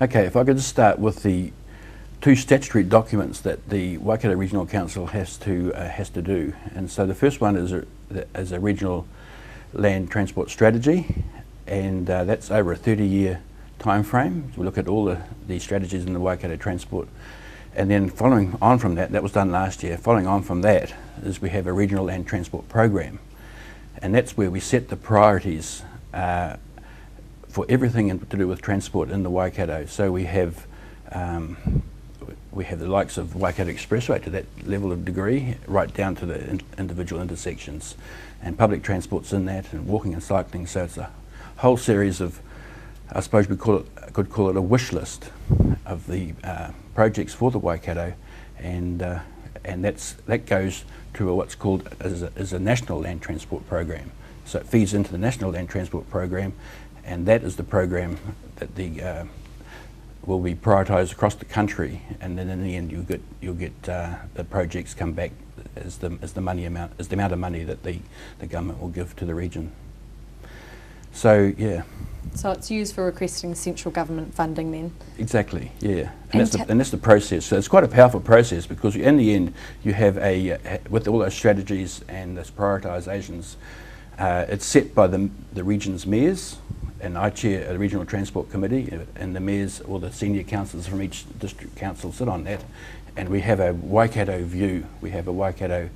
Okay, if I could just start with the two statutory documents that the Waikato Regional Council has to do. And so the first one is a regional land transport strategy, and that's over a 30-year time frame. So we look at all the strategies in the Waikato transport. And then following on from that was done last year, following on from that is we have a regional land transport program. And that's where we set the priorities for everything to do with transport in the Waikato. So we have the likes of Waikato Expressway to that level of degree, right down to the individual intersections. And public transport's in that, and walking and cycling. So it's a whole series of, I suppose we could call it a wish list of the projects for the Waikato, and that goes to what's called as a national land transport program. So it feeds into the national land transport program, and that is the program that will be prioritised across the country, and then in the end you'll get the projects come back as the amount of money that the government will give to the region. So yeah. So it's used for requesting central government funding then? Exactly, yeah. And that's the process. So it's quite a powerful process, because in the end you have with all those strategies and those prioritisations, it's set by the region's mayors, and I chair a regional transport committee, and the mayors or the senior councillors from each district council sit on that, and we have a Waikato view. We have a Waikato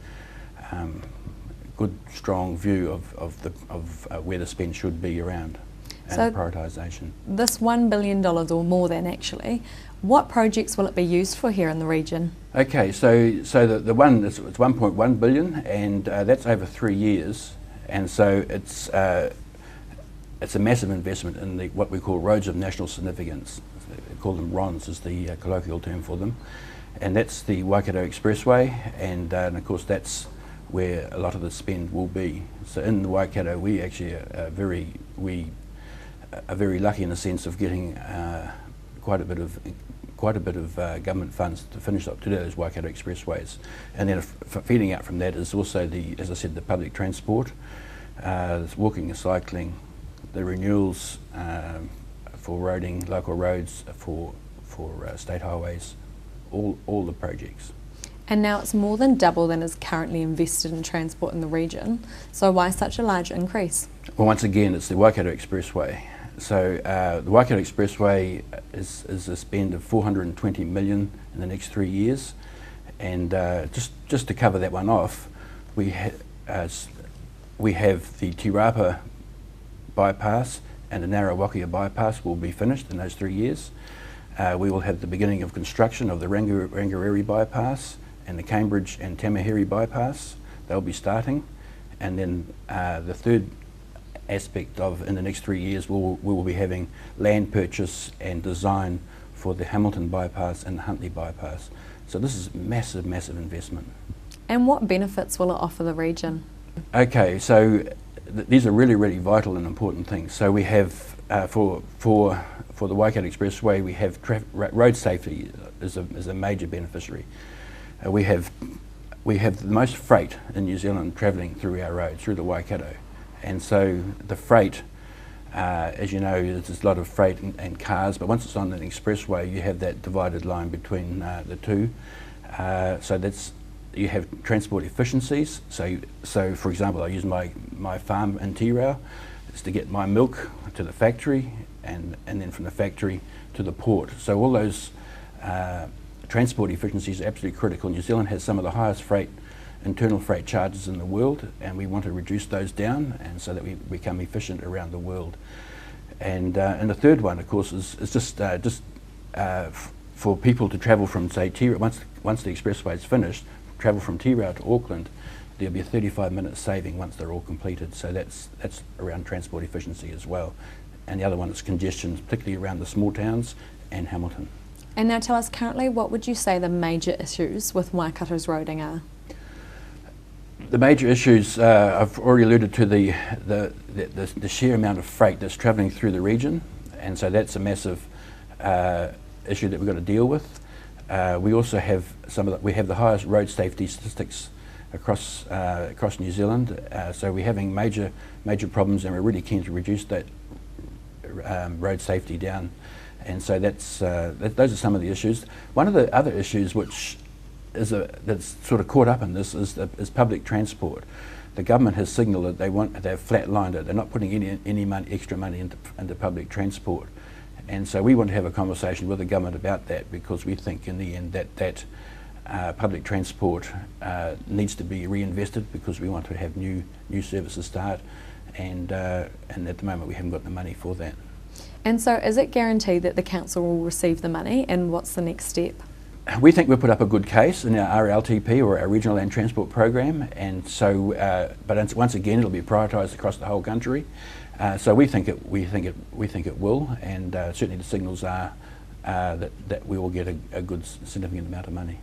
good, strong view of where the spend should be around, and so prioritisation. This $1 billion, or more than actually, what projects will it be used for here in the region? Okay, so the one it's 1.1 billion, and that's over 3 years, and so it's a massive investment in what we call roads of national significance. We call them RONs, is the colloquial term for them, and that's the Waikato Expressway, and of course that's where a lot of the spend will be. So in the Waikato, we actually are very lucky in the sense of getting quite a bit of government funds to finish up to those Waikato Expressways, and then feeding out from that is also as I said, the public transport, walking and cycling, the renewals for roading, local roads, for state highways, all the projects. And now it's more than double than is currently invested in transport in the region. So why such a large increase? Well, once again, it's the Waikato Expressway. So the Waikato Expressway is a spend of 420 million in the next 3 years, and just to cover that one off, we have the Tirapa bypass and the Narrawakia bypass will be finished in those 3 years. We will have the beginning of construction of the Rangireiri bypass and the Cambridge and Tamaheri bypass. They'll be starting, and then the third aspect in the next 3 years, we will be having land purchase and design for the Hamilton bypass and the Huntly bypass. So this is massive investment. And what benefits will it offer the region? Okay, so these are really vital and important things. So we have for the Waikato Expressway, we have road safety is a major beneficiary. We have the most freight in New Zealand travelling through our roads, through the Waikato, and so the freight, as you know, there's a lot of freight and cars, but once it's on an expressway, you have that divided line between the two. So you have transport efficiencies. So for example, I use my farm in Tirau. It's to get my milk to the factory, and then from the factory to the port. So all those transport efficiencies are absolutely critical. New Zealand has some of the highest internal freight charges in the world, and we want to reduce those down, and so that we become efficient around the world. And the third one, of course, is just for people to travel from, say, Tirau. Once the expressway is finished, travel from Tirau to Auckland, there'll be a 35-minute saving once they're all completed. So that's around transport efficiency as well. And the other one is congestion, particularly around the small towns and Hamilton. And now tell us, currently, what would you say the major issues with Waikato's roading are? The major issues, I've already alluded to the sheer amount of freight that's travelling through the region, and so that's a massive issue that we've got to deal with. We also have we have the highest road safety statistics across New Zealand, so we're having major problems, and we're really keen to reduce that road safety down. And so those are some of the issues. One of the other issues which that's sort of caught up in this is public transport. The government has signalled that they've flatlined it. They're not putting any extra money into public transport. And so we want to have a conversation with the government about that, because we think in the end that public transport needs to be reinvested, because we want to have new services start, and at the moment we haven't got the money for that. And so is it guaranteed that the council will receive the money, and what's the next step? We think we've put up a good case in our RLTP, or our Regional Land Transport Program, and so, but once again, it'll be prioritised across the whole country. So we think it will, and certainly the signals are that we will get a good significant amount of money.